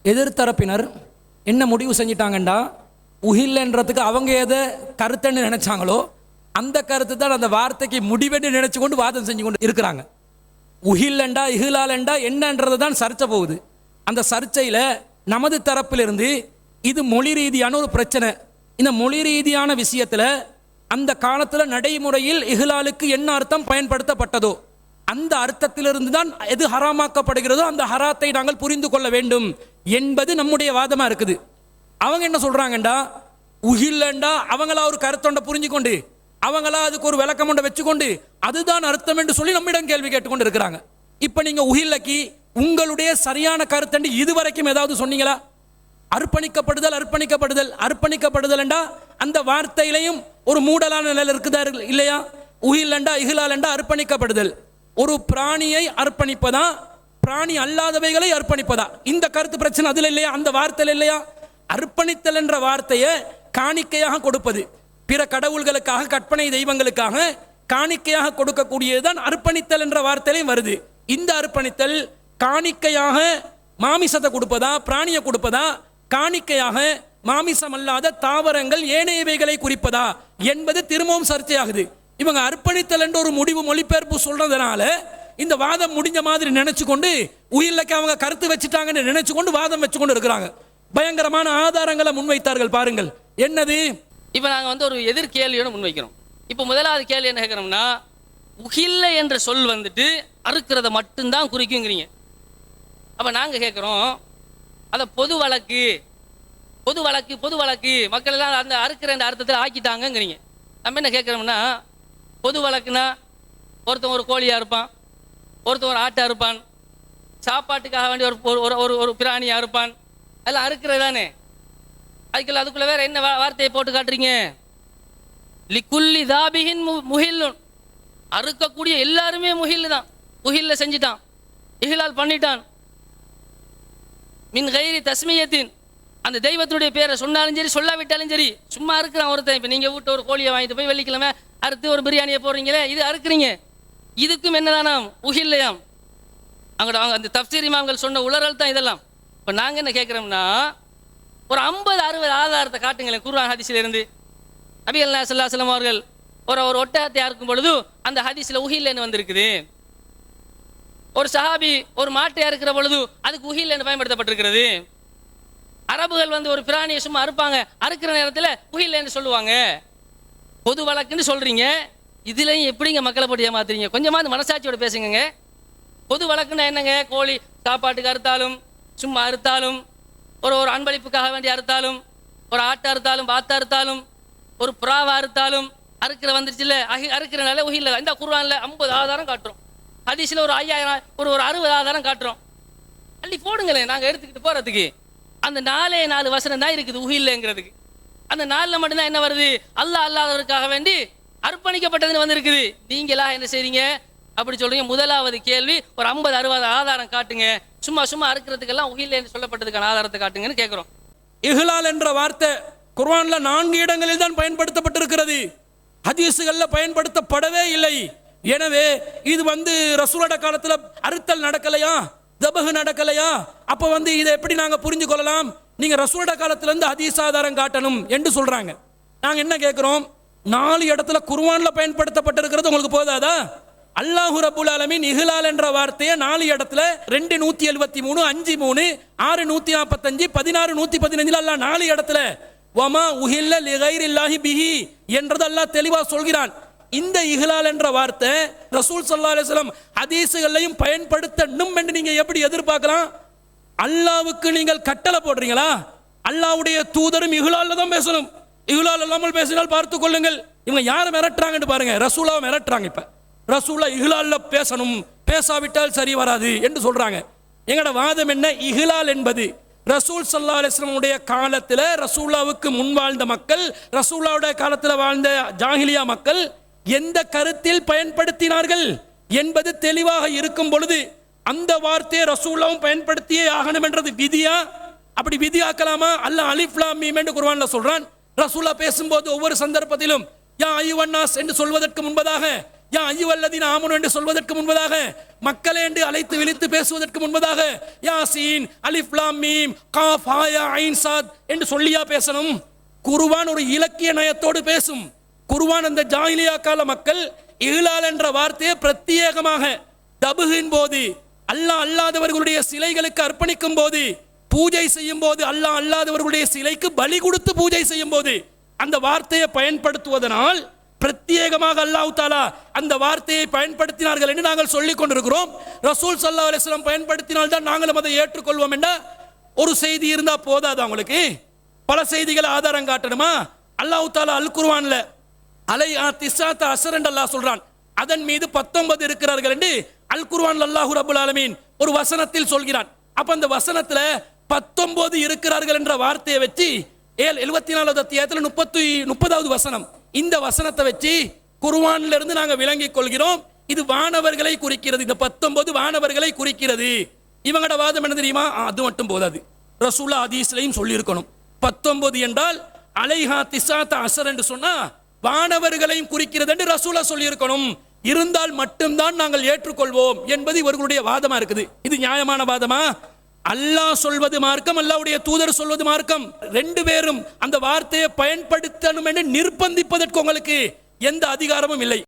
எதிர்த்தரப்பினர் என்ன முடிவு செஞ்சிட்டாங்கண்டா, உஹில்லன்றதுக்கு அவங்க எதை கருத்துன்னு நினைச்சாங்களோ அந்த கருத்து தான் அந்த வார்த்தைக்கு முடிவென்று நினைச்சு கொண்டு வாதம் செஞ்சு கொண்டு இருக்கிறாங்க. உஹில்லண்டா இஹ்லாலண்டா என்னன்றது தான் சர்ச்சை போகுது. அந்த சர்ச்சையில் நமது தரப்பிலிருந்து இது மொழி ரீதியான ஒரு பிரச்சனை. இந்த மொழி ரீதியான விஷயத்தில் அந்த காலத்தில் நடைமுறையில் இஹ்லாலுக்கு என்ன அர்த்தம் பயன்படுத்தப்பட்டதோ அந்த அர்த்தத்திலிருந்து தான் எது ஹராமாக்கப்படுகிறதோ அந்த ஹராத்தை நாங்கள் புரிந்து கொள்ள வேண்டும் என்பது நம்முடைய வாதமாக இருக்குது. அவங்க என்ன சொல்கிறாங்கண்டா, உஹில்லண்டா அவங்களா ஒரு கருத்தொண்டை புரிஞ்சுக்கொண்டு அவங்களா அதுக்கு ஒரு விளக்கம் ஒன்றை வச்சுக்கொண்டு அதுதான் அர்த்தம் என்று சொல்லி நம்மிடம் கேள்வி கேட்டுக்கொண்டு இருக்கிறாங்க. இப்போ நீங்கள் உஹில்லக்கு உங்களுடைய சரியான கருத்தண்டு இதுவரைக்கும் ஏதாவது சொன்னீங்களா? அர்ப்பணிக்கப்படுதல் அர்ப்பணிக்கப்படுதல் அர்ப்பணிக்கப்படுதல்ண்டா அந்த வார்த்தையிலையும் ஒரு மூடலான நிலையில் இருக்குதா இல்லையா? உஹில்லண்டா இஹ்லாலண்டா அர்ப்பணிக்கப்படுதல், ஒரு பிராணியை அர்ப்பணிப்பதா பிராணி அல்லாதவைகளை அர்ப்பணிப்பதா? இந்த கருத்து பிரச்சனை அதில் இல்லையா? அந்த வார்த்தையில் இல்லையா? அர்ப்பணித்தல் என்ற வார்த்தையை காணிக்கையாக கொடுப்பது, பிற கடவுள்களுக்காக கற்பனை தெய்வங்களுக்காக காணிக்கையாக கொடுக்கக்கூடியதுதான் அர்ப்பணித்தல் என்ற வார்த்தையிலையும் வருது. இந்த அர்ப்பணித்தல் காணிக்கையாக மாமிசத்தை கொடுப்பதா பிராணியை கொடுப்பதா, காணிக்கையாக மாமிசம் அல்லாத தாவரங்கள் ஏனையவைகளை குறிப்பதா என்பது திரும்பவும் சர்ச்சையாகுது. இவங்க அர்ப்பணித்தல் என்ற ஒரு முடிவு மொழிபெயர்ப்பு சொல்றதுனால இந்த வாதம் முடிஞ்ச மாதிரி நினைச்சு கொண்டு உயிரிழக்க அவங்க கருத்து வச்சுட்டாங்கன்னு நினைச்சு கொண்டு வாதம் வச்சு கொண்டு இருக்கிறாங்க. பயங்கரமான ஆதாரங்களை முன்வைத்தார்கள் பாருங்கள். என்னது? இப்போ நாங்கள் ஒரு எதிர் கேள்வியோடு முன்வைக்கிறோம். இப்போ முதலாவது கேள்வி என்ன கேட்குறோம்னா, உஹில்ல என்ற சொல் அறுக்கிறத மட்டும்தான் குறிக்குங்கிறீங்க. அப்போ நாங்கள் கேட்குறோம், அதை பொது வழக்கு பொது வழக்கு பொது வழக்கு மக்கள் எல்லாம் அந்த அறுக்கிற அந்த அர்த்தத்தில் ஆக்கிட்டாங்கங்கிறீங்க. நம்ம என்ன கேட்குறோம்னா, பொது வழக்குனா ஒருத்தன் ஒரு கோழியாக இருப்பான், ஒருத்தன் ஒரு ஆட்டாக இருப்பான், சாப்பாட்டுக்காக வேண்டி ஒரு ஒரு பிராணியாக இருப்பான், அதெல்லாம் அறுக்கிறது தானே. அதுக்குள்ள வேற என்ன வார்த்தையை போட்டு காட்டுறீங்க? லிக்குல்லி தாபிஹின் முஹில்லுன், அறுக்கக்கூடிய எல்லாருமே முஹில் தான், முஹில்ல செஞ்சிட்டான், இஹ்லால் பண்ணிட்டான். மின் கைரி தஸ்மியத்தின், அந்த தெய்வத்துடைய பேரை சொன்னாலும் சரி சொல்லாவிட்டாலும் சரி சும்மா அறுக்கிறான் ஒருத்தன். இப்போ நீங்கள் வீட்டு ஒரு கோழியை வாங்கிட்டு போய் வெள்ளிக்கிழமை அறுத்து ஒரு பிரியாணியை போடுறீங்களே, இது அறுக்கிறீங்க, இதுக்கும் என்னதானாம் உஹில்லையாம். அவங்க அந்த தஃப்சீர் இமாம்கள் சொன்ன உளறல் தான் இதெல்லாம். இப்போ நாங்கள் என்ன கேட்குறோம்னா, ஒரு 50-60 ஆதாரத்தை காட்டுங்களேன் குர்ஆன் ஹதீஸில் இருந்து. நபி ஸல்லல்லாஹு அலைஹி வஸல்லம் அவர்கள் ஒரு ஒட்டகத்தை அறுக்கும் பொழுது அந்த ஹதீஸில் உஹில்லன்னு வந்திருக்குது. ஒரு சஹாபி ஒரு மாட்டை அறுக்கிற பொழுது அதுக்கு உஹில்லன்னு பயன்படுத்தப்பட்டிருக்கிறது. அரபுகள் ஒரு பிராணியை சும்மா அறுப்பாங்க, அறுக்கிற நேரத்தில் உஹில்லன்னு சொல்லுவாங்க. பொது வழக்குன்னு சொல்றீங்க, இதுலையும் எப்படிங்க மக்களை போட்டு ஏமாத்துறீங்க? கொஞ்சமாவது மனசாட்சியோட பேசுங்க. பொது வழக்குன்னா என்னங்க? கோழி சாப்பாட்டுக்கு அறுத்தாலும், சும்மா அறுத்தாலும், ஒரு அன்பளிப்புக்காக வேண்டி அறுத்தாலும், ஒரு ஆட்டை அறுத்தாலும், வாத்தை அறுத்தாலும், ஒரு புறாவை அறுத்தாலும் அறுக்கிற வந்துருச்சு இல்லை, அறுக்கிறனால உஹில்ல. இந்த குர்ஆன்ல 50 ஆதாரம் காட்டுறோம், ஹதீஸ்ல ஒரு 5000 ஒரு 60 ஆதாரம் காட்டுறோம். அள்ளி போடுங்களேன், நாங்கள் எடுத்துக்கிட்டு போறதுக்கு. அந்த 4 வசனம் தான் இருக்குது உஹில்லங்கிறதுக்கு. அந்த 4 மட்டும்தான் என்ன வருது? அல்லாஹ் அல்லாதவருக்காக வேண்டி அர்ப்பணிக்கப்பட்டதுன்னு வந்திருக்குது. நீங்களா என்ன செய்றீங்க அப்படி சொல்றீங்க? முதலாவது கேள்வி, ஒரு 50-60 ஆதாரம் காட்டுங்க, சும்மா சும்மா அறுக்கிறதுக்கெல்லாம் உஹில்ல என்று சொல்லப்பட்டதுக்கான ஆதாரத்தை காட்டுங்கன்னு கேட்கிறோம். இஹ்லால் என்ற வார்த்தை குர்ஆன்ல 4 இடங்களில் தான் பயன்படுத்தப்பட்டிருக்கிறது, ஹதீஸுகள்ல பயன்படுத்தப்படவே இல்லை. எனவே இது ரசூலோட காலத்துல அறுத்தல் நடக்கலையா, தபஹ் நடக்கலையா? அப்ப இதை எப்படி நாங்க புரிஞ்சு கொள்ளலாம்? நீங்க ரசூலோட காலத்துல இருந்து ஹதீஸ் ஆதாரம் காட்டணும் என்று சொல்றாங்க. நாங்க என்ன கேட்கிறோம்? 4 இடத்துல குர்ஆன்ல பயன்படுத்தப்பட்டிருக்கிறது உங்களுக்கு போதாதா? அல்லாஹ் ரப்புல் ஆலமீன் இஹ்லால் என்ற வார்த்தையை 4 இடத்துல 2:173, 5:3, 6:145, 16:115 அல்லாஹ் 4 இடத்துல வமா உஹில்ல லிகைரில்லாஹி பிஹி என்றது அல்லாஹ் தெளிவா சொல்கிறான். இந்த இஹ்லால் என்ற வார்த்தை ரசூல் ஸல்லல்லாஹு அலைஹி வஸல்லம் ஹதீஸுகளையும் பயன்படுத்தணும் என்று நீங்க எப்படி எதிர்பார்க்கலாம்? அல்லாஹ்வுக்கு நீங்கள் கட்டளை போடுறீங்களா? அல்லாஹ்வுடைய தூதரும் இஹ்லால்ல தான் பேசணும், இஹ்லால் இல்லாமல் பேசினால் பார்த்துக் கொள்ளுங்கள். இவங்க யாரை மிரட்டுறாங்கன்னு பாருங்க, ரசூலாவை மிரட்டுறாங்க. இப்ப ரசூலா இஹ்லால்ல பேசணும், பேசாவிட்டால் சரி வராது என்று சொல்றாங்க. எங்கட வாதம் என்ன? இஹ்லால் என்பது ரசூல் ஸல்லல்லாஹு அலைஹி வஸல்லம் உடைய காலத்தில் ரசூலாவுக்கு முன் வாழ்ந்த மக்கள், ரசூலாவுடைய காலத்தில் வாழ்ந்த ஜாஹிலியா மக்கள் எந்த கருத்தில் பயன்படுத்தினார்கள் என்பது தெளிவாக இருக்கும் பொழுது அந்த வார்த்தையை ரசூலாவும் பயன்படுத்தியே ஆகணும் என்றது விதியா? அப்படி விதியாக்கலாமா? அல்லாஹ் அலிஃப் லாம் மீம் என்று குர்ஆன்ல சொல்றான். ரசூலா பேசும்போது ஒவ்வொரு சந்தர்ப்பத்திலும் யா அய்யுஹன் நாஸ் என்று சொல்வதற்கு முன்பதாக யா அய்யுஹல்லதீன ஆமனு என்று சொல்வதற்கு முன்பதாக, மக்களே என்று அழைத்து விழித்து பேசுவதற்கு முன்பதாக யாசீன் அலிஃப் லாம் மீம் காஃப் ஹா யா ஐன் சாத் என்று சொல்லியா பேசணும்? குர்ஆன் ஒரு இலக்கிய நயத்தோடு பேசும். குர்ஆன் அந்த ஜாஹிலியா கால மக்கள் இஹ்லால் என்ற வார்த்தையை பிரத்யேகமாக தபுகின் போது, அல்லாஹ் அல்லாதவர்களுடைய சிலைகளுக்கு அர்ப்பணிக்கும் போது, பூஜை செய்யும் போது, அல்லாஹ் அல்லாதவர்களுடைய சிலைக்கு பலி கொடுத்து பூஜை செய்யும் போது அந்த வார்த்தையை பயன்படுத்துவதனால் பிரத்யேகமாக அல்லாஹ் தஆலா அந்த வார்த்தையை பயன்படுத்தினார்கள் என்று நாங்கள் சொல்லிக் கொண்டிருக்கிறோம். ரசூல் ஸல்லல்லாஹு அலைஹி வஸல்லம் பயன்படுத்தினால் தான் நாங்களும் அதை ஏற்றுக்கொள்வோம் என்ற ஒரு செய்தி இருந்தா போதாது. அவங்களுக்கு பல செய்திகளை ஆதாரம் காட்டணுமா? அல்லாஹ் தஆலா அல் குர்ஆன்ல அலைஹா திஸ்ஸாத அஸர் என்று அல்லாஹ் சொல்றான். அதன் மீது 19 இருக்கிறார்கள் என்று அல் குர்ஆன் அல்லாஹ் ரப்பல் ஆலமீன் ஒரு வசனத்தில் சொல்கிறான். அப்ப அந்த வசனத்துல 19 இருக்கிறார்கள் என்ற வார்த்தையை வச்சு 74வது அத்தியாயத்தில் 30வது வசனம், இந்த வசனத்தை வச்சு குர்ஆன்ல இருந்து நாங்க விளங்கிக் கொள்கிறோம் இது வானவர்களை குறிக்கிறது. இந்த 19 வானவர்களை குறிக்கிறது. இவங்களோட வாதம் என்ன தெரியுமா? அது மட்டும் போதாது, ரசூலுல்லாஹ் ஹதீஸ்லயும் சொல்லி இருக்கணும். 19 என்றால் அலைஹா திஸ்ஸாத அஸர் என்று சொன்னா வானவர்களையும் குறிக்கிறது என்று ரசூலுல்லாஹ் சொல்லி இருக்கணும். இருந்தால் மட்டும்தான் நாங்கள் ஏற்றுக்கொள்வோம் என்பது இவர்களுடைய வாதமா இருக்குது. இது நியாயமான வாதமா? அல்லாஹ் சொல்வது மார்க்கம், அல்லாஹ்வுடைய தூதர் சொல்வது மார்க்கம். ரெண்டு பேரும் அந்த வார்த்தையை பயன்படுத்தணும் என்று நிர்பந்திப்பதற்கு உங்களுக்கு எந்த அதிகாரமும் இல்லை.